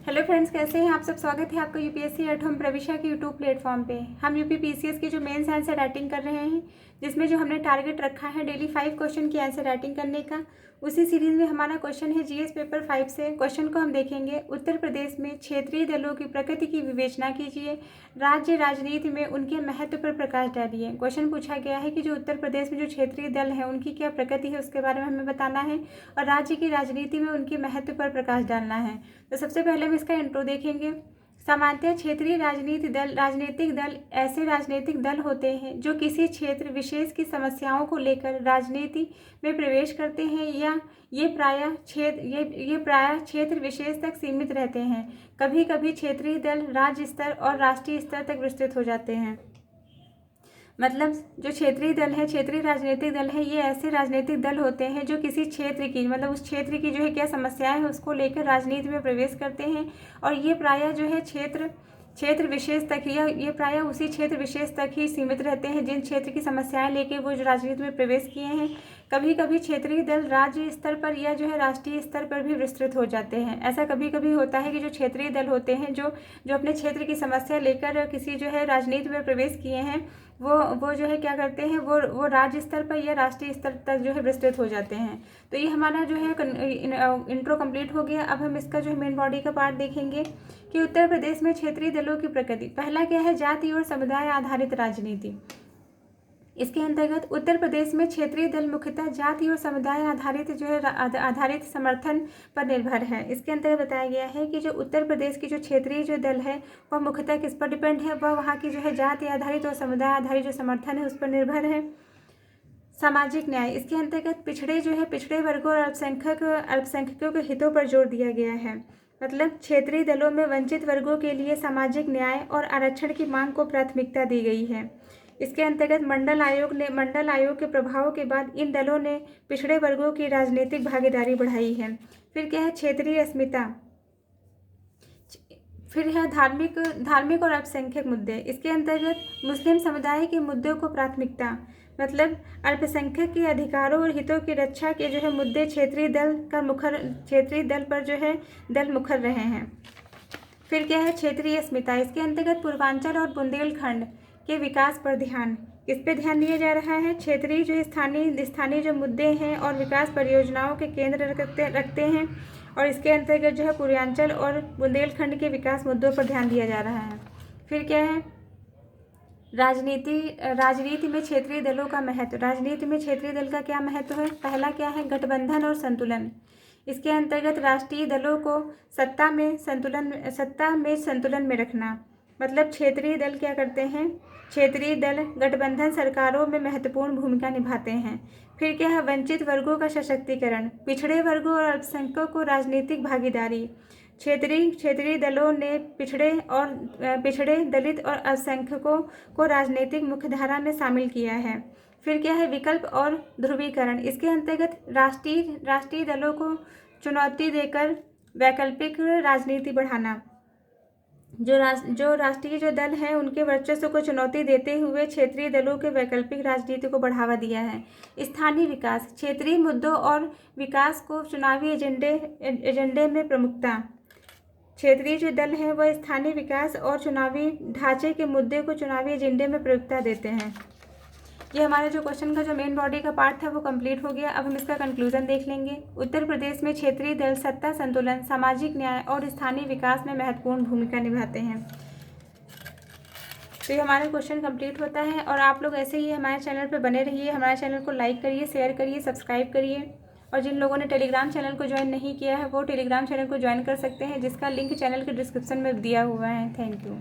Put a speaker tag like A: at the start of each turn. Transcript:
A: Hello friends, कैसे हैं आप सब। स्वागत है आपका यूपीएससी एट होम प्रविशा के यूट्यूब प्लेटफॉर्म पे। हम यूपी पीसीएस की जो मेंस आंसर राइटिंग कर रहे हैं, जिसमें जो हमने टारगेट रखा है डेली 5 क्वेश्चन की आंसर राइटिंग करने का, उसी सीरीज में हमारा क्वेश्चन है जीएस पेपर 5 से। क्वेश्चन को हम देखेंगे। उत्तर प्रदेश में क्षेत्रीय दलों की प्रकृति की विवेचना कीजिए, राज्य राजनीति में उनके महत्व पर प्रकाश डालिए। क्वेश्चन पूछा गया है कि जो उत्तर प्रदेश में जो क्षेत्रीय दल है उनकी क्या प्रकृति है, उसके बारे में हमें बताना है और राज्य की राजनीति में उनके महत्व पर प्रकाश डालना है। तो सबसे पहले हम इसका इंट्रो देखेंगे। सामान्यतः क्षेत्रीय राजनीतिक दल ऐसे राजनीतिक दल होते हैं जो किसी क्षेत्र विशेष की समस्याओं को लेकर राजनीति में प्रवेश करते हैं, या ये प्रायः क्षेत्र विशेष तक सीमित रहते हैं। कभी कभी क्षेत्रीय दल राज्य स्तर और राष्ट्रीय स्तर तक विस्तृत हो जाते हैं। मतलब जो क्षेत्रीय दल है, क्षेत्रीय राजनीतिक दल है, ये ऐसे राजनीतिक दल होते हैं जो किसी क्षेत्र की, मतलब उस क्षेत्र की जो है क्या समस्याएं हैं उसको लेकर राजनीति में प्रवेश करते हैं, और ये प्रायः जो है क्षेत्र विशेष तक ही, ये प्रायः उसी क्षेत्र विशेष तक ही सीमित रहते हैं जिन क्षेत्र की समस्याएं लेकर वो जो राजनीति में प्रवेश किए हैं। कभी कभी क्षेत्रीय दल राज्य स्तर पर या जो है राष्ट्रीय स्तर पर भी विस्तृत हो जाते हैं। ऐसा कभी कभी होता है कि जो क्षेत्रीय दल होते हैं जो अपने क्षेत्र की समस्या लेकर किसी जो है राजनीति में प्रवेश किए हैं, वो जो है क्या करते हैं, वो राज्य स्तर पर या राष्ट्रीय स्तर तक जो है विस्तृत हो जाते हैं। तो ये हमारा जो है इंट्रो कंप्लीट हो गया। अब हम इसका जो है मेन बॉडी का पार्ट देखेंगे कि उत्तर प्रदेश में क्षेत्रीय दलों की प्रकृति। पहला क्या है, जाति और समुदाय आधारित राजनीति। इसके अंतर्गत उत्तर प्रदेश में क्षेत्रीय दल मुख्यतः जाति और समुदाय आधारित जो है आधारित समर्थन पर निर्भर है। इसके अंतर्गत बताया गया है कि जो उत्तर प्रदेश की जो क्षेत्रीय जो दल है वह मुख्यतः किस पर डिपेंड है, वह वहाँ की जो है जाति आधारित और समुदाय आधारित जो समर्थन है उस पर निर्भर है। सामाजिक न्याय। इसके अंतर्गत पिछड़े वर्गों और अल्पसंख्यकों के हितों पर जोर दिया गया है। मतलब क्षेत्रीय दलों में वंचित वर्गों के लिए सामाजिक न्याय और आरक्षण की मांग को प्राथमिकता दी गई है। इसके अंतर्गत मंडल आयोग के प्रभाव के बाद इन दलों ने पिछड़े वर्गों की राजनीतिक भागीदारी बढ़ाई है। फिर क्या है, क्षेत्रीय अस्मिता। फिर है धार्मिक और अल्पसंख्यक मुद्दे। इसके अंतर्गत मुस्लिम समुदाय के मुद्दों को प्राथमिकता, मतलब अल्पसंख्यक के अधिकारों और हितों की रक्षा के जो है मुद्दे क्षेत्रीय दल पर जो है दल मुखर रहे हैं। फिर क्या है, क्षेत्रीय अस्मिता। इसके अंतर्गत पूर्वांचल और बुंदेलखंड के विकास पर ध्यान, किस पे ध्यान दिया जा रहा है, क्षेत्रीय जो स्थानीय जो मुद्दे हैं और विकास परियोजनाओं के केंद्र रखते हैं, और इसके अंतर्गत जो है पूर्वांचल और बुंदेलखंड के विकास मुद्दों पर ध्यान दिया जा रहा है। फिर क्या है, राजनीति में क्षेत्रीय दलों का महत्व। राजनीति में क्षेत्रीय दल का क्या महत्व है। पहला क्या है, गठबंधन और संतुलन। इसके अंतर्गत राष्ट्रीय दलों को सत्ता में संतुलन में रखना। मतलब क्षेत्रीय दल क्या करते हैं, क्षेत्रीय दल गठबंधन सरकारों में महत्वपूर्ण भूमिका निभाते हैं। फिर क्या है, वंचित वर्गों का सशक्तिकरण। पिछड़े वर्गों और अल्पसंख्यकों को राजनीतिक भागीदारी। क्षेत्रीय दलों ने पिछड़े दलित और अल्पसंख्यकों को राजनीतिक मुख्यधारा में शामिल किया है। फिर क्या है, विकल्प और ध्रुवीकरण। इसके अंतर्गत राष्ट्रीय दलों को चुनौती देकर वैकल्पिक राजनीति बढ़ाना। जो राष्ट्रीय जो दल है उनके वर्चस्व को चुनौती देते हुए क्षेत्रीय दलों के वैकल्पिक राजनीति को बढ़ावा दिया है। स्थानीय विकास। क्षेत्रीय मुद्दों और विकास को चुनावी एजेंडे में प्रमुखता। क्षेत्रीय जो दल है वह स्थानीय विकास और चुनावी ढांचे के मुद्दे को चुनावी एजेंडे में प्रमुखता देते हैं। ये हमारे जो क्वेश्चन का जो मेन बॉडी का पार्ट था वो कंप्लीट हो गया। अब हम इसका कंक्लूजन देख लेंगे। उत्तर प्रदेश में क्षेत्रीय दल सत्ता संतुलन, सामाजिक न्याय और स्थानीय विकास में महत्वपूर्ण भूमिका निभाते हैं। तो ये हमारा क्वेश्चन कंप्लीट होता है, और आप लोग ऐसे ही हमारे चैनल पर बने रहिए। हमारे चैनल को लाइक करिए, शेयर करिए, सब्सक्राइब करिए, और जिन लोगों ने टेलीग्राम चैनल को ज्वाइन नहीं किया है वो टेलीग्राम चैनल को ज्वाइन कर सकते हैं, जिसका लिंक चैनल के डिस्क्रिप्शन में दिया हुआ है। Thank you.